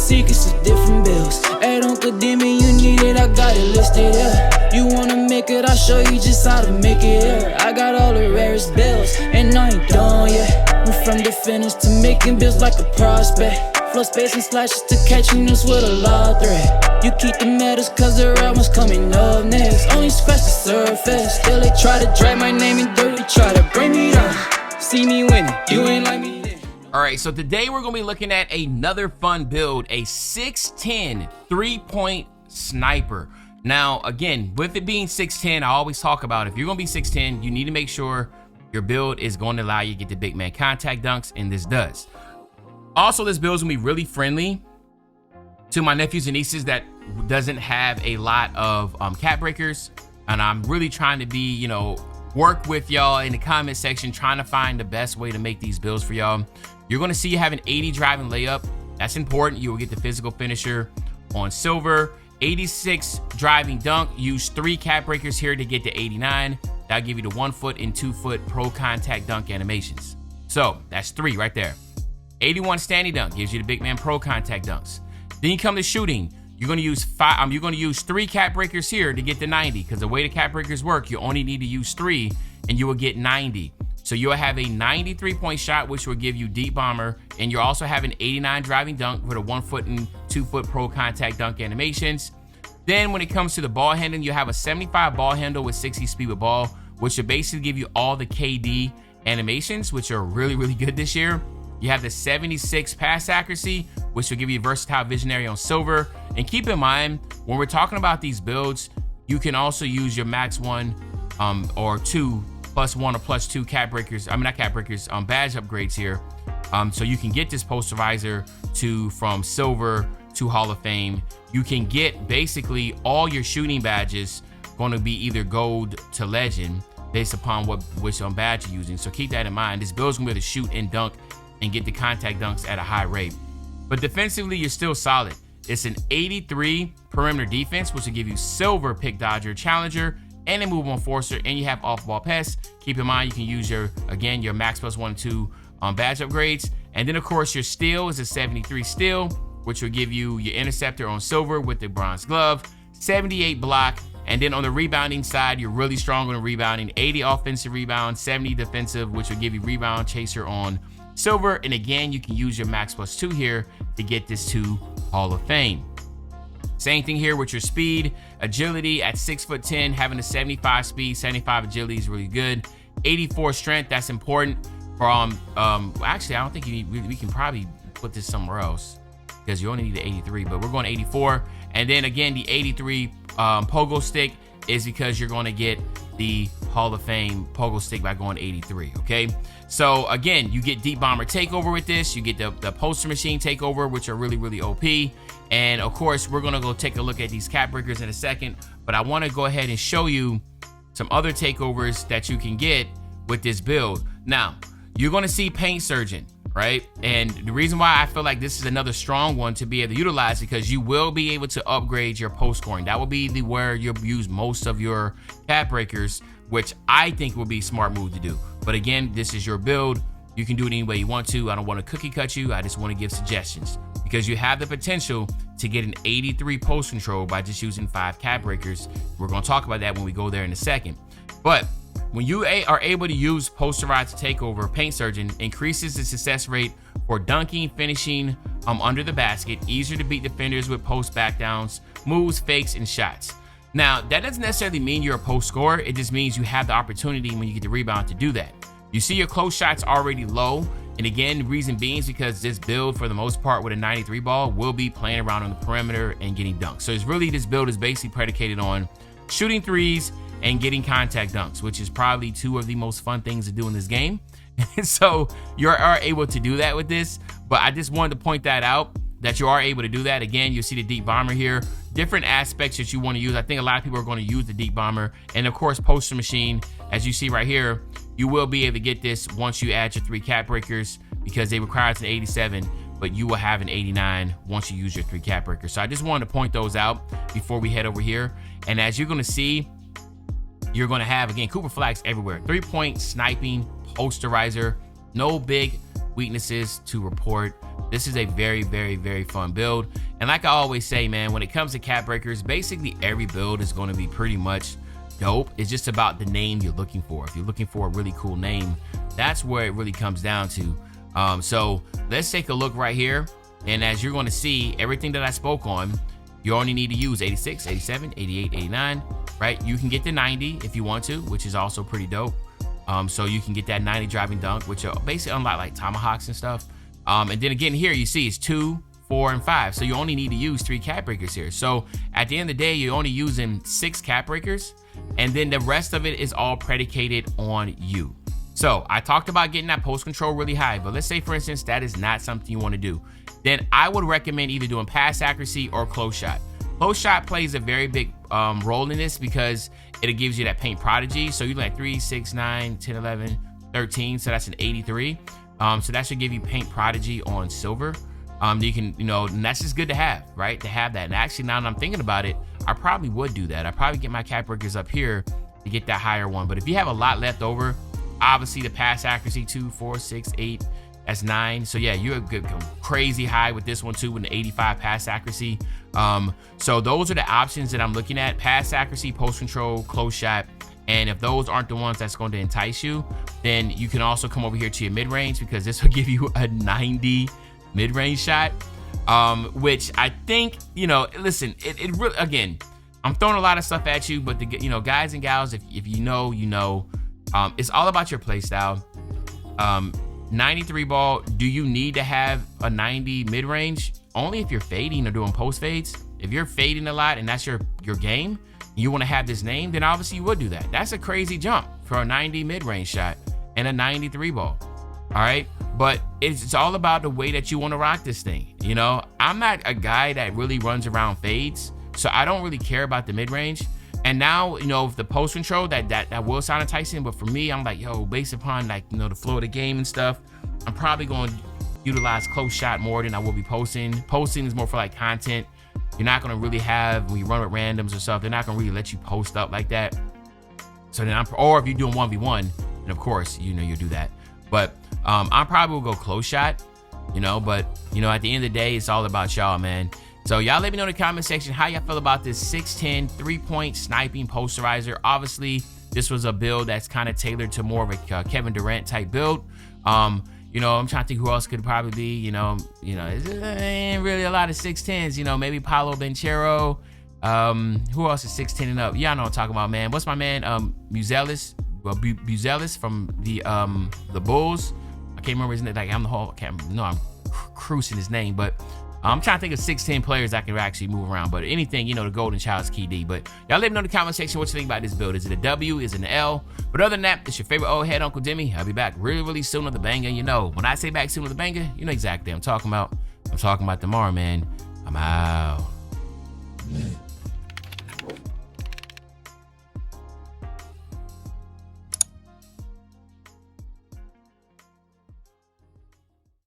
secrets of different bills. Hey, don't condemn me, you need it, I got it listed here. You wanna make it, I'll show you just how to make it here. I got all the rarest bills, and I ain't done yet. Went from the finish to making bills like a prospect. Flow space and slashes to catching us with a law threat. You keep the medals cause the right one's coming up next. Only scratch the surface, still they try to drag my name in dirt. They try to bring me down, see me winning, you ain't like me then. All right, so today we're gonna be looking at another fun build, a 6'10" 3-point sniper. Now, again, with it being 6'10", I always talk about if you're gonna be 6'10", you need to make sure your build is going to allow you to get the big man contact dunks, and this does. Also, this build is gonna be really friendly to my nephews and nieces that doesn't have a lot of cap breakers, and I'm really trying to be, you know, work with y'all in the comment section, trying to find the best way to make these builds for y'all. You're gonna see you have an 80 driving layup. That's important. You will get the physical finisher on silver. 86 driving dunk. Use 3 cap breakers here to get to 89. That'll give you the 1 foot and 2 foot pro contact dunk animations. So that's 3 right there. 81 standing dunk gives you the big man pro contact dunks. Then you come to shooting. You're gonna use 3 cap breakers here to get the 90, because the way the cap breakers work, you only need to use 3 and you will get 90. So you'll have a 93-point shot, which will give you deep bomber, and you also have an 89 driving dunk with a 1 foot and 2 foot pro contact dunk animations. Then when it comes to the ball handling, you have a 75 ball handle with 60 speed with ball, which will basically give you all the KD animations, which are really, really good this year. You have the 76 pass accuracy, which will give you versatile visionary on silver. And keep in mind, when we're talking about these builds, you can also use your max 1 or 2 +1 or +2 cap breakers. I mean, not cap breakers, badge upgrades here. So you can get this Posterizer from silver to Hall of Fame. You can get basically all your shooting badges going to be either gold to legend based upon which badge you're using. So keep that in mind. This build's gonna be able to shoot and dunk and get the contact dunks at a high rate. But defensively, you're still solid. It's an 83 perimeter defense, which will give you silver pick dodger, challenger, and a move enforcer, and you have off ball pass. Keep in mind, you can use your max +1 and 2 badge upgrades. And then of course your steal is a 73 steal, which will give you your interceptor on silver with the bronze glove, 78 block. And then on the rebounding side, you're really strong on the rebounding, 80 offensive rebound, 70 defensive, which will give you rebound chaser on silver. And again, you can use your max +2 here to get this to Hall of Fame. Same thing here with your speed, agility at 6'10", having a 75 speed, 75 agility is really good. 84 strength, that's important. From actually, I don't think we can probably put this somewhere else because you only need the 83, but we're going 84. And then again, the 83 pogo stick is because you're going to get the Hall of Fame pogo stick by going 83. Okay, so again, you get deep bomber takeover with this. You get the poster machine takeover, which are really, really OP. And of course, we're gonna go take a look at these cap breakers in a second, but I want to go ahead and show you some other takeovers that you can get with this build. Now, you're gonna see Paint Surgeon, right? And the reason why I feel like this is another strong one to be able to utilize, because you will be able to upgrade your post scoring. That will be where you'll use most of your cap breakers, which I think will be a smart move to do. But again, this is your build. You can do it any way you want to. I don't want to cookie cut you. I just want to give suggestions, because you have the potential to get an 83 post control by just using 5 cap breakers. We're going to talk about that when we go there in a second. But when you are able to use Posterizer Takeover, Paint Surgeon increases the success rate for dunking, finishing under the basket, easier to beat defenders with post backdowns, moves, fakes, and shots. Now, that doesn't necessarily mean you're a post scorer. It just means you have the opportunity when you get the rebound to do that. You see your close shots already low. And again, the reason being is because this build, for the most part, with a 93 ball, will be playing around on the perimeter and getting dunked. So it's really, this build is basically predicated on shooting threes and getting contact dunks, which is probably 2 of the most fun things to do in this game. And so you are able to do that with this. But I just wanted to point that out, that you are able to do that. Again, you'll see the deep bomber here. Different aspects that you want to use. I think a lot of people are going to use the deep bomber. And of course, poster machine, as you see right here, you will be able to get this once you add your 3 cap breakers, because they require an 87, but you will have an 89 once you use your 3 cap breakers. So I just wanted to point those out before we head over here. And as you're going to see, you're going to have, again, Cooper flags everywhere. 3-point sniping, Posterizer, no big weaknesses to report. This is a very, very, very fun build. And like I always say, man, when it comes to cap breakers, basically every build is going to be pretty much dope. It's just about the name you're looking for. If you're looking for a really cool name, that's where it really comes down to. So let's take a look right here. And as you're going to see, everything that I spoke on, you only need to use 86, 87, 88, 89, right? You can get the 90 if you want to, which is also pretty dope. So you can get that 90 driving dunk, which will basically unlock like tomahawks and stuff. And then again here, you see it's 2, 4, and 5. So you only need to use 3 cap breakers here. So at the end of the day, you're only using 6 cap breakers, and then the rest of it is all predicated on you. So I talked about getting that post control really high, but let's say for instance, that is not something you want to do. Then I would recommend either doing pass accuracy or close shot. Close shot plays a very big role in this because it gives you that paint prodigy. So you're like 3, 6, 9, 10, 11, 13. So that's an 83. So that should give you paint prodigy on silver. You can, and that's just good to have, right? To have that. And actually, now that I'm thinking about it, I probably would do that. I probably get my cap breakers up here to get that higher one. But if you have a lot left over, obviously the pass accuracy 2, 4, 6, 8, that's 9. So yeah, you're good, crazy high with this one too, with an 85 pass accuracy. So those are the options that I'm looking at: pass accuracy, post control, close shot. And if those aren't the ones that's going to entice you, then you can also come over here to your mid range, because this will give you a 90 mid range shot. Which I think, listen, it really, again, I'm throwing a lot of stuff at you, but the, guys and gals, if you know, it's all about your play style. 93 ball, do you need to have a 90 mid range? Only if you're fading or doing post fades. If you're fading a lot and that's your game, you want to have this name, then obviously you would do that. That's a crazy jump for a 90 mid range shot and a 93 ball. All right. But it's all about the way that you want to rock this thing. I'm not a guy that really runs around fades, so I don't really care about the mid range. And now, if the post control, that will sound enticing, but for me, I'm like, based upon the flow of the game and stuff, I'm probably going to utilize close shot more than I will be posting. Posting is more for content. You're not going to really have, when you run with randoms or stuff, they're not going to really let you post up like that. So then or if you're doing 1v1, then of course, you'll do that. But I probably will go close shot, but at the end of the day, it's all about y'all, man. So y'all let me know in the comment section how y'all feel about this 6'10" 3-point sniping posterizer. Obviously, this was a build that's kind of tailored to more of a Kevin Durant type build. I'm trying to think who else could probably be, there ain't really a lot of 6'10s, maybe Paolo Banchero. Who else is 6'10 and up? Y'all know what I'm talking about, man. What's my man, Buzelis from the Bulls? I can't remember his name. I'm cruising his name, but I'm trying to think of 6'10 players that can actually move around. But anything, the golden child's key D. But y'all let me know in the comment section what you think about this build. Is it a W? Is it an L? But other than that, it's your favorite old head, Uncle Demi. I'll be back really, really soon with a banger. When I say back soon with a banger, you know exactly what I'm talking about. I'm talking about tomorrow, man. I'm out.